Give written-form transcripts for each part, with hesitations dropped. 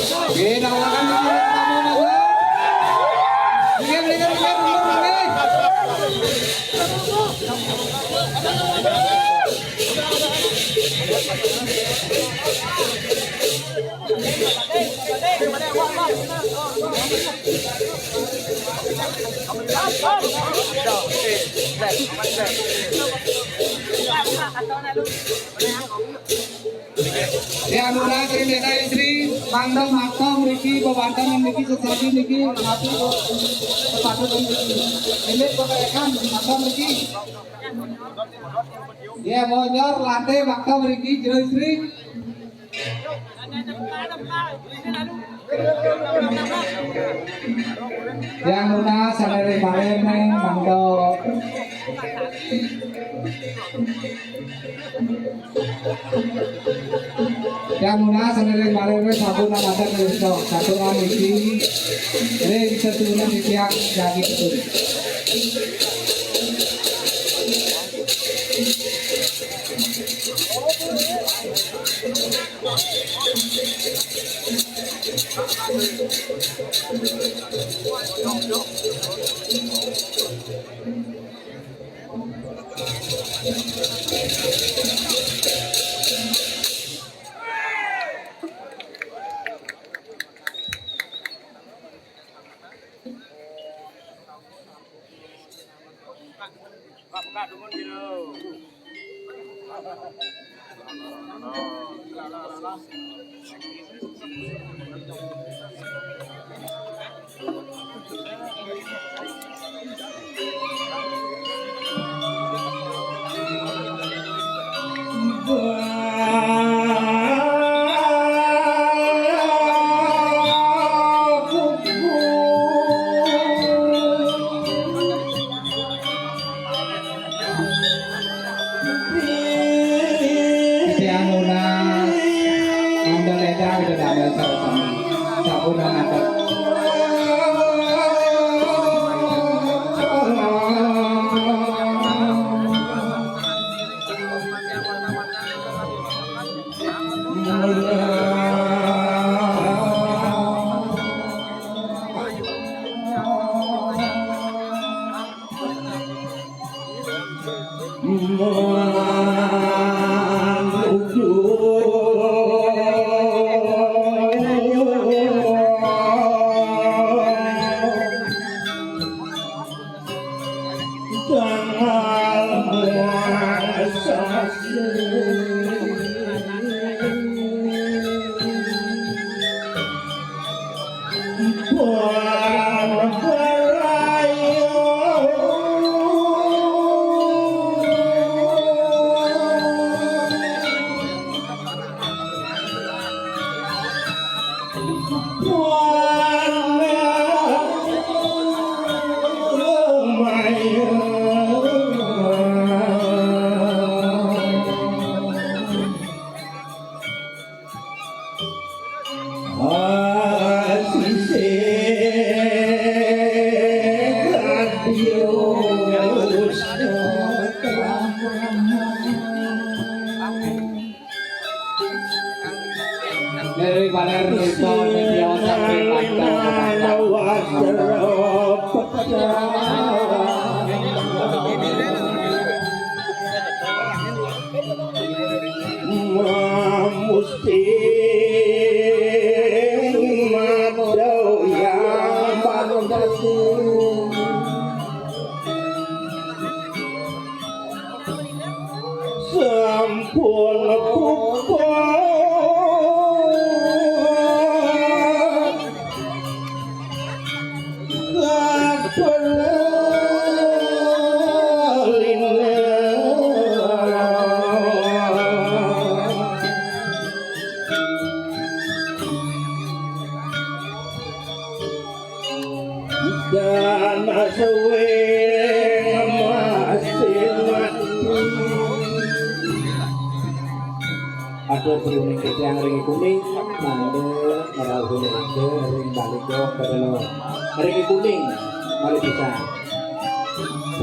Nawakan dulu tamu masa. Belikan Ya murah kirim desa istri Pangdam Hakom Riki Babantan Riki Sesati Riki Hati Sepatu ini pakaikan Hakom Riki ya monyor lantai Hakom Riki Jero istri yang lunas sadari balen neng mangdo yang lunas sadari balen satu nama ada untuk satu orang ini bisa turun di tiang jadi betul. Dari Baler itu media sampai musti madau yang batu sampun pupuk dan suwe masih ada beruning kecang ring kuning mande merah kuning ada ring balik ke padano ring kuning mari bisa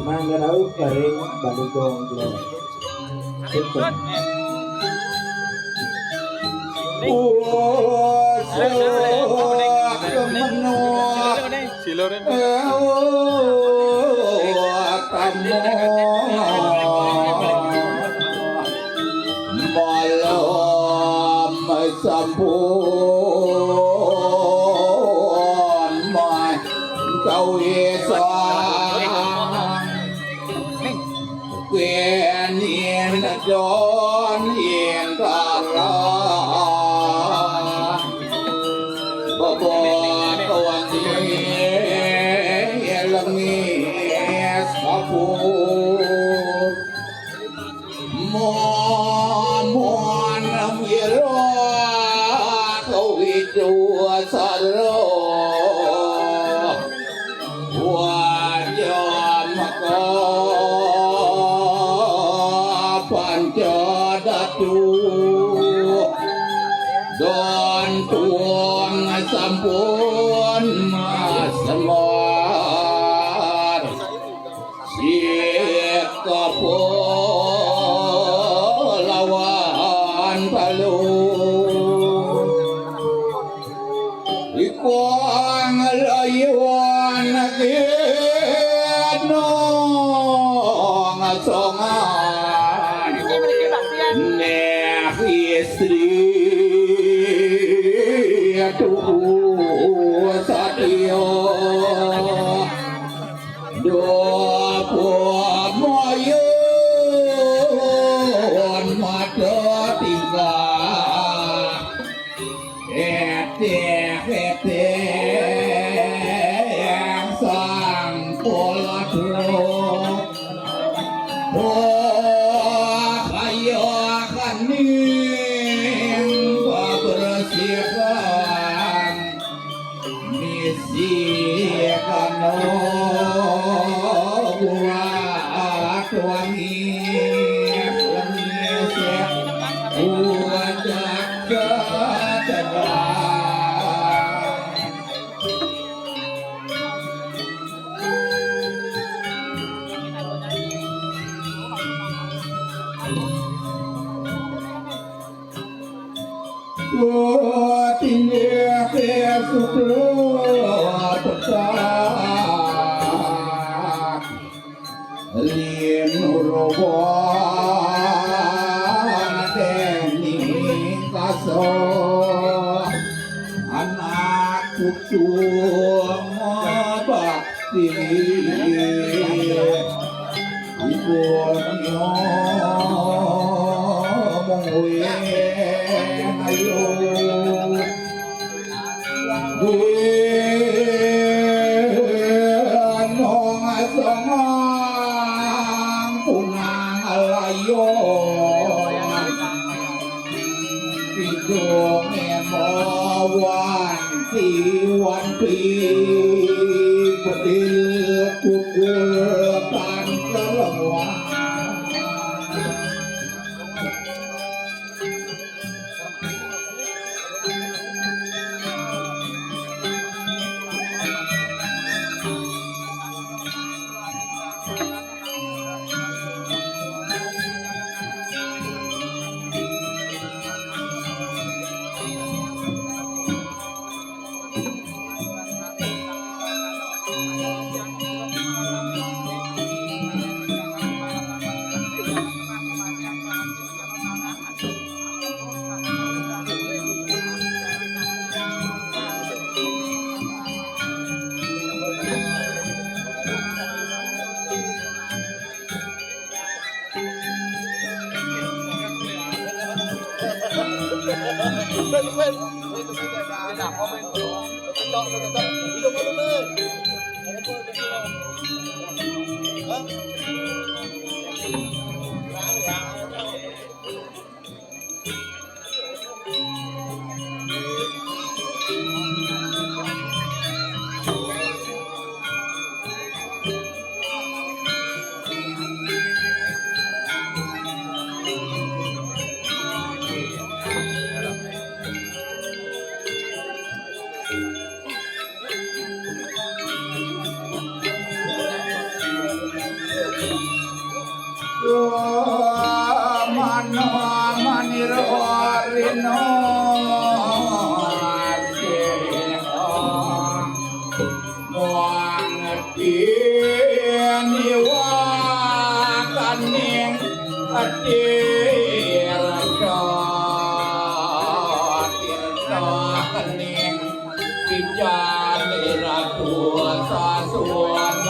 mangga rau ring balik ke itu Loren. ตะโมบอลไม่สัมพูนไม่เจ้าเอสานเวียนเย็นจอนเย็นตาลาบ่บ่ตัวนี้ละมีสัพพูมอนมีรอเขาวิจูสารโรวายามกอปัญจดัตุดอนตวงสัมปุนมาสมารเสียกโพละวานพะลูอีกวางลอยวานเกนองสองานแนฟิสรีตูสัตโยโดปัวมอยนมาเจอติกาเอเตเอเตสังโพลทุโอขยกันนิ่งบาบรเสียกันมีเสียกันโนบัวตัวนี้ละมีเสียบัวจักจะลาติเนเปสุตโรตุตาเลียนโรบานเดนิกาโซอนาคุตุมาบักติอิโกนิโอมงเวไอโยเวนองสองปุนางอะไรโยปิโดเมมอวันสีวันปีปฏิกุกตันกระวาMano maniro rino seno Tirta kening Kijani ratu sasuanan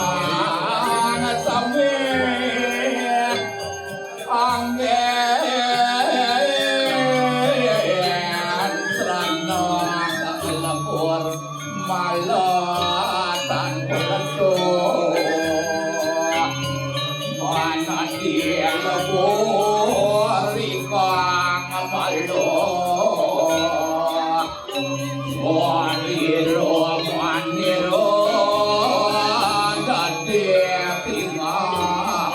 sami anggen serana kalapur malatan petu mana dia lebur ikang malu Waniro, waniro, dati tingan.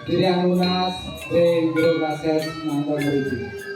Diri Anunas, Bro Gases, Mantap Meriki.